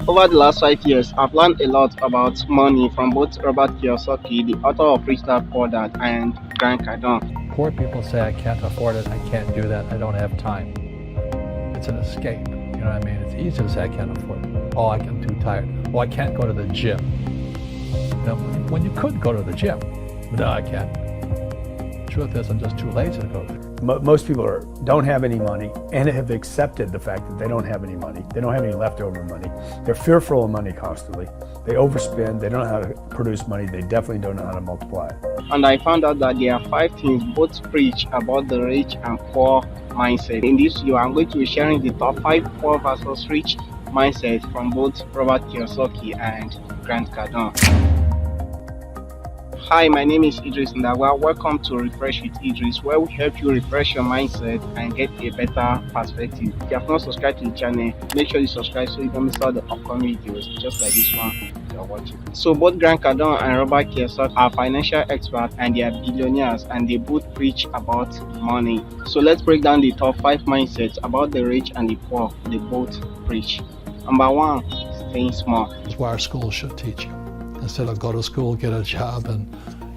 Over the last 5 years, I've learned a lot about money from both Robert Kiyosaki, the author of Rich Dad Poor Dad, and Grant Cardone. Poor people say, I can't afford it, I can't do that, I don't have time. It's an escape, you know what I mean? It's easy to say, I can't afford it. Oh, I'm too tired. Oh, I can't go to the gym. You know, when you could go to the gym. No, I can't. Truth is, I'm just too lazy to go there. Most people don't have any money and have accepted the fact that they don't have any money. They don't have any leftover money. They're fearful of money constantly. They overspend. They don't know how to produce money. They definitely don't know how to multiply it. And I found out that there are 5 things both preach about the rich and poor mindset. In this video, I'm going to be sharing the top 5 poor versus rich mindset from both Robert Kiyosaki and Grant Cardone. Hi, my name is Idris and welcome to Refresh with Idris, where we help you refresh your mindset and get a better perspective. If you have not subscribed to the channel, make sure you subscribe so you don't miss out the upcoming videos just like this one you're watching. So both Grant Cardone and Robert Kiyosaki are financial experts and they are billionaires, and they both preach about money. So let's break down the top 5 mindsets about the rich and the poor they both preach. Number 1, staying small. That's what our schools should teach you. Instead of go to school, get a job, and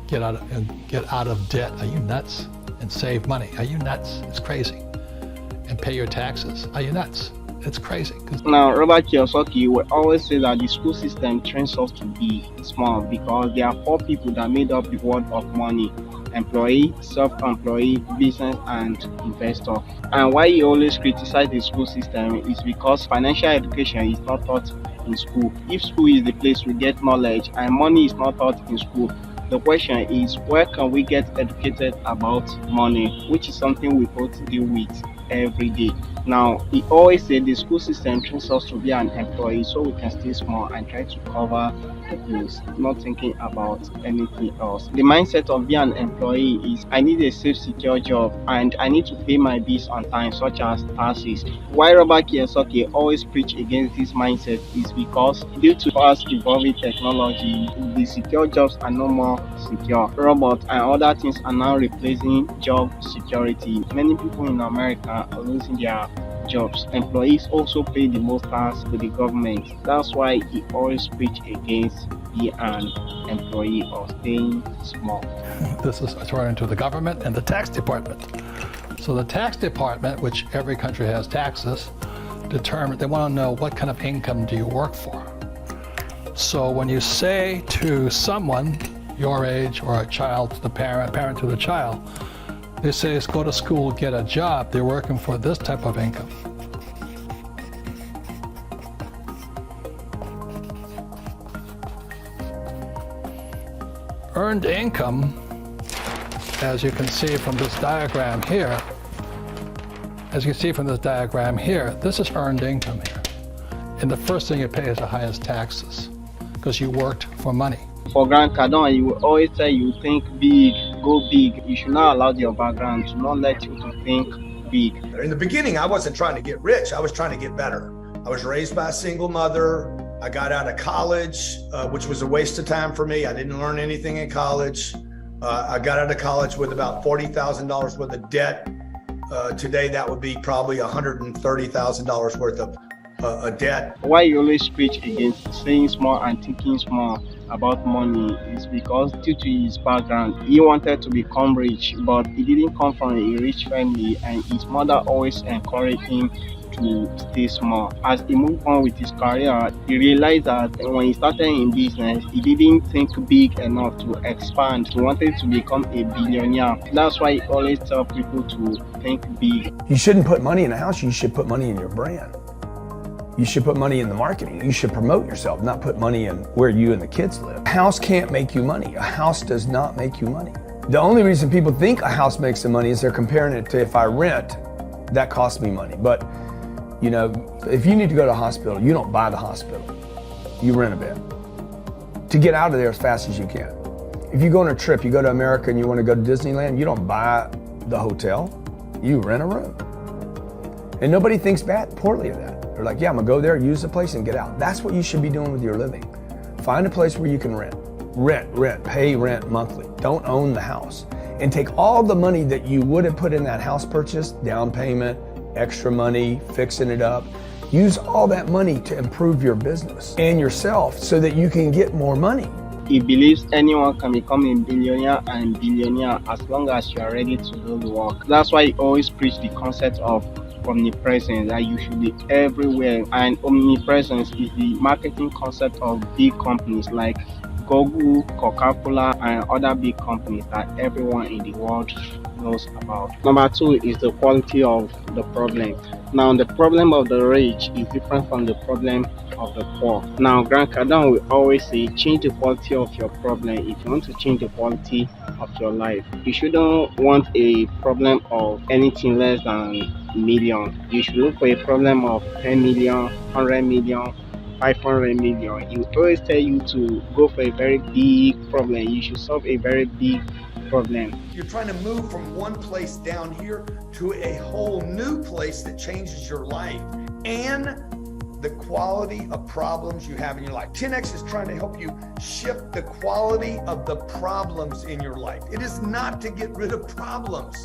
get out of debt. Are you nuts? And save money. Are you nuts? It's crazy. And pay your taxes. Are you nuts? It's crazy. Now, Robert Kiyosaki will always say that the school system trains us to be small because there are 4 people that made up the world of money: employee, self-employed, business, and investor. And why he always criticizes the school system is because financial education is not taught in school. If school is the place we get knowledge and money is not taught in school, the question is, where can we get educated about money, which is something we both deal with every day. Now, he always said the school system trains us to be an employee so we can stay small and try to cover the bills, not thinking about anything else. The mindset of being an employee is, I need a safe, secure job and I need to pay my bills on time, such as taxes. Why Robert Kiyosaki always preach against this mindset is because due to fast evolving technology, the secure jobs are no more secure. Robots and other things are now replacing job security. Many people in America are losing their jobs. Employees also pay the most tax to the government. That's why he always preach against being an employee or staying small. This is according to the government and the tax department. So the tax department, which every country has taxes, they want to know what kind of income do you work for. So when you say to someone your age or a child to the parent to the child, they say, go to school, get a job. They're working for this type of income. Earned income, as you can see from this diagram here, this is earned income here. And the first thing you pay is the highest taxes because you worked for money. For Grant Cardone, he will always say, you think big, go big. You should not allow your background to not let you to think big. In the beginning, I wasn't trying to get rich. I was trying to get better. I was raised by a single mother. I got out of college, which was a waste of time for me. I didn't learn anything in college. I got out of college with about $40,000 worth of debt. Today, that would be probably $130,000 worth of debt. Why you always preach against staying small and thinking small about money is because due to his background, he wanted to become rich, but he didn't come from a rich family, and his mother always encouraged him to stay small. As he moved on with his career, he realized that when he started in business, he didn't think big enough to expand. He wanted to become a billionaire. That's why he always tells people to think big. You shouldn't put money in a house, you should put money in your brand. You should put money in the marketing. You should promote yourself, not put money in where you and the kids live. A house can't make you money. A house does not make you money. The only reason people think a house makes them money is they're comparing it to, if I rent, that costs me money. But you know, if you need to go to a hospital, you don't buy the hospital. You rent a bed to get out of there as fast as you can. If you go on a trip, you go to America and you want to go to Disneyland, you don't buy the hotel, you rent a room. And nobody thinks poorly of that. They're like, yeah, I'm gonna go there, use the place and get out. That's what you should be doing with your living. Find a place where you can pay rent monthly. Don't own the house. And take all the money that you would have put in that house purchase, down payment, extra money, fixing it up, Use all that money to improve your business and yourself so that you can get more money. He believes anyone can become a billionaire and billionaire as long as you are ready to do the work. That's why he always preach the concept of omnipresence, that you should be everywhere. And omnipresence is the marketing concept of big companies like Google, Coca-Cola, and other big companies that everyone in the world knows about. Number two is the quality of the problem. Now, the problem of the rich is different from the problem of the poor. Now, Grant Cardone will always say, change the quality of your problem if you want to change the quality of your life. You shouldn't want a problem of anything less than million. You should look for a problem of 10 million, 100 million, 500 million. He will always tell you to go for a very big problem. You should solve a very big problem. You're trying to move from one place down here to a whole new place that changes your life and the quality of problems you have in your life. 10X is trying to help you shift the quality of the problems in your life. It is not to get rid of problems.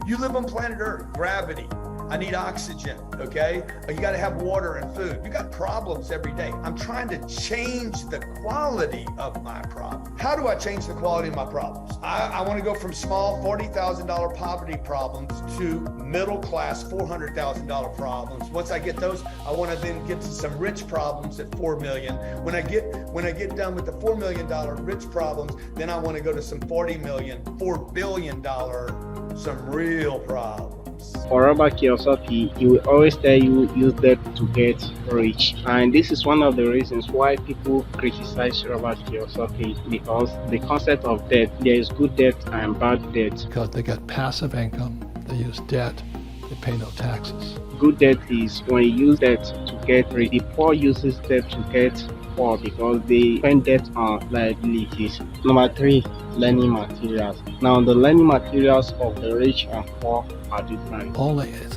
You live on planet Earth, gravity. I need oxygen, okay? You got to have water and food. You got problems every day. I'm trying to change the quality of my problem. How do I change the quality of my problems? I want to go from small $40,000 poverty problems to middle class $400,000 problems. Once I get those, I want to then get to some rich problems at 4 million. When I get done with the $4 million rich problems, then I want to go to some $4 billion, some real problems. For Robert Kiyosaki, he will always tell you use debt to get rich. And this is one of the reasons why people criticize Robert Kiyosaki, because the concept of debt, there is good debt and bad debt. Because they get passive income, they use debt, they pay no taxes. Good debt is when you use debt to get rich. The poor uses debt to get poor because they spend debt on liabilities. Number three, learning materials. Now, the learning materials of the rich and poor are different.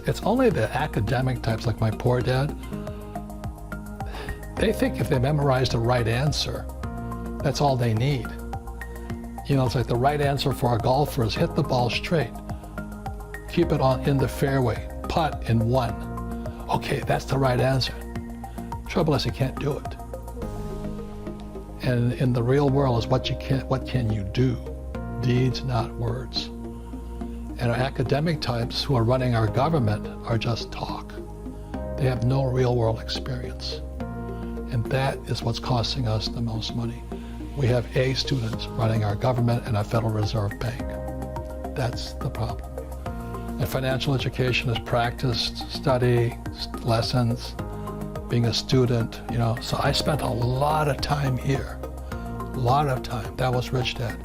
It's only the academic types like my poor dad. They think if they memorize the right answer, that's all they need. You know, it's like the right answer for a golfer is hit the ball straight, keep it in the fairway, putt in one. Okay, that's the right answer. Trouble is you can't do it. And in the real world is what can you do? Deeds, not words. And our academic types who are running our government are just talk. They have no real world experience. And that is what's costing us the most money. We have A students running our government and our Federal Reserve Bank. That's the problem. And financial education is practice, study, lessons, being a student, you know. So I spent a lot of time here. A lot of time. That was Rich Dad.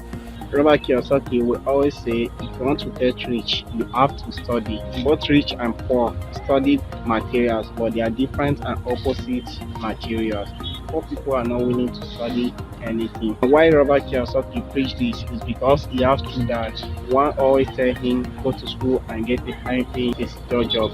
Robert Kiyosaki will always say, if you want to get rich, you have to study. Both rich and poor study materials, but they are different and opposite materials. Poor people are not willing to study anything. Why Robert Kiyosaki preached this is because he has two dads. One always tell him, go to school and get a fine paying secure job.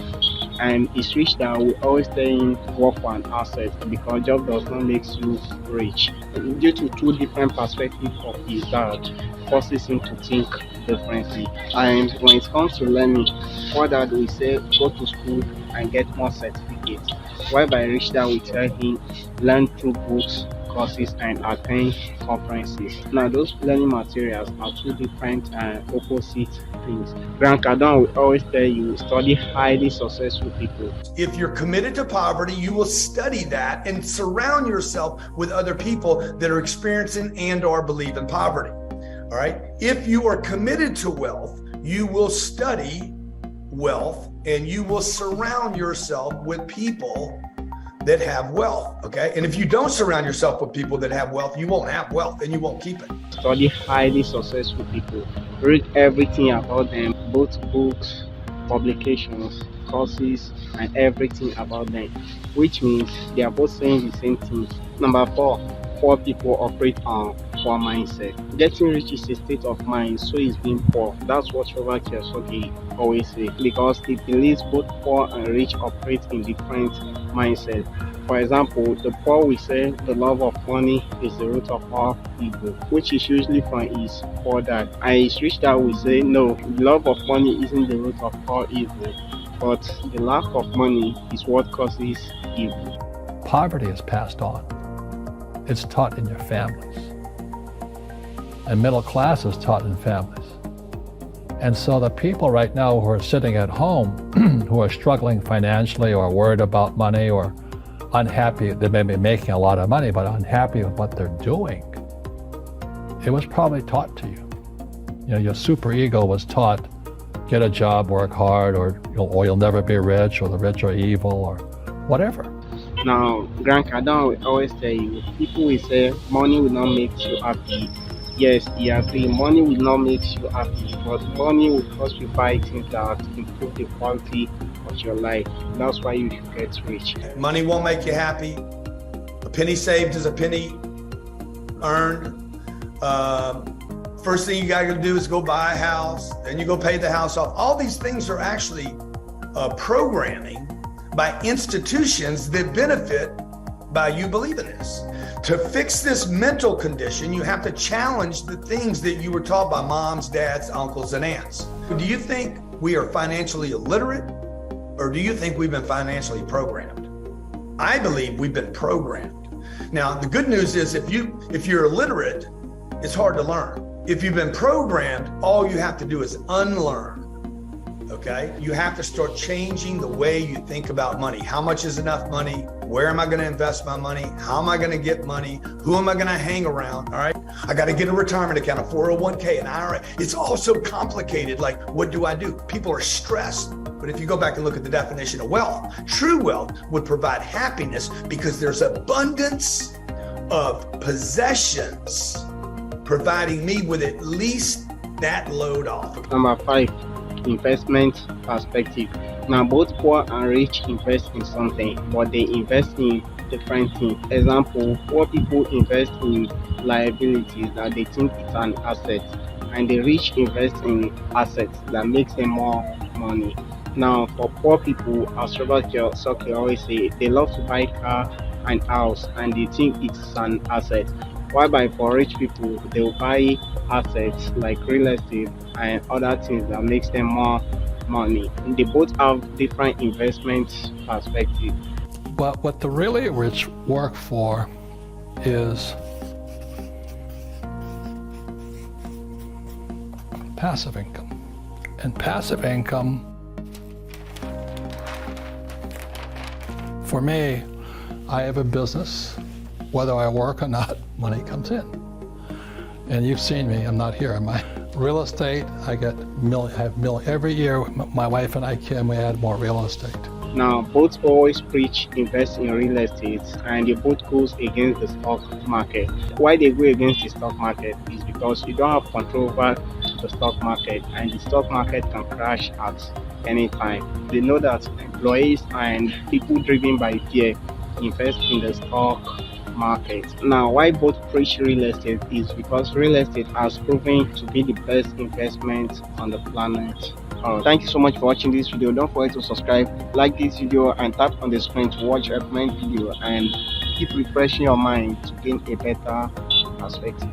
And his rich dad will always tell him, work for an asset, because job does not make you rich. Due to two different perspectives of his dad, forces him to think differently. And when it comes to learning, poor dad will say, go to school and get more certificates. While by rich dad will tell him, learn through books, courses, and attend conferences. Now, those learning materials are two different and opposite things. Grant Cardone will always tell you, study highly successful people. If you're committed to poverty, you will study that and surround yourself with other people that are experiencing and or believe in poverty. All right. If you are committed to wealth, you will study wealth and you will surround yourself with people that have wealth. Okay. And if you don't surround yourself with people that have wealth, you won't have wealth and you won't keep it. Study highly successful people. Read everything about them, both books, publications, courses, and everything about them, which means they are both saying the same thing. Number four, poor people operate on poor mindset. Getting rich is a state of mind, so is being poor. That's what Robert Kiyosaki always says, because he believes both poor and rich operate in different mindsets. For example, the poor will say the love of money is the root of all evil, which is usually from his poor dad. And his rich dad will say, no, the love of money isn't the root of all evil. but the lack of money is what causes evil. Poverty is passed on. It's taught in your families. And middle class is taught in families. And so the people right now who are sitting at home, who are struggling financially or worried about money or unhappy, they may be making a lot of money, but unhappy with what they're doing, it was probably taught to you. Your super ego was taught, get a job, work hard, or you'll never be rich, or the rich are evil, or whatever. Now, Grant Cardone will always tell you, people will say money will not make you happy. Yes, he agree, money will not make you happy, but money will cause you buy things that improve the quality of your life. That's why you should get rich. Money won't make you happy. A penny saved is a penny earned. First thing you gotta do is go buy a house, then you go pay the house off. All these things are actually programming by institutions that benefit by you believing this. To fix this mental condition, you have to challenge the things that you were taught by moms, dads, uncles, and aunts. Do you think we are financially illiterate, or do you think we've been financially programmed? I believe we've been programmed. Now, the good news is if you're illiterate, it's hard to learn. If you've been programmed, all you have to do is unlearn. Okay? You have to start changing the way you think about money. How much is enough money? Where am I going to invest my money? How am I going to get money? Who am I going to hang around? All right. I got to get a retirement account, a 401k, an IRA. It's all so complicated. Like, what do I do? People are stressed. But if you go back and look at the definition of wealth, true wealth would provide happiness because there's abundance of possessions providing me with at least that load off. Number 5, investment perspective. Now, both poor and rich invest in something, but they invest in different things. Example, poor people invest in liabilities that they think it's an asset, and the rich invest in assets that makes them more money. Now, for poor people, as Robert Kiyosaki always say, they love to buy car and house, and they think it's an asset. Whereby for rich people, they will buy assets like real estate and other things that makes them more money. They both have different investment perspectives. But what the really rich work for is passive income. And passive income, for me, I have a business. Whether I work or not, money comes in. And you've seen me, I'm not here. My real estate, I have every year, my wife and I, Kim, we add more real estate. Now, both always preach invest in real estate, and they both goes against the stock market. Why they go against the stock market is because you don't have control over the stock market, and the stock market can crash at any time. They know that employees and people driven by fear invest in the stock market. Now, why both preach real estate is because real estate has proven to be the best investment on the planet. Thank you so much for watching this video. Don't forget to subscribe, like this video, and tap on the screen to watch recommend video, and keep refreshing your mind to gain a better perspective.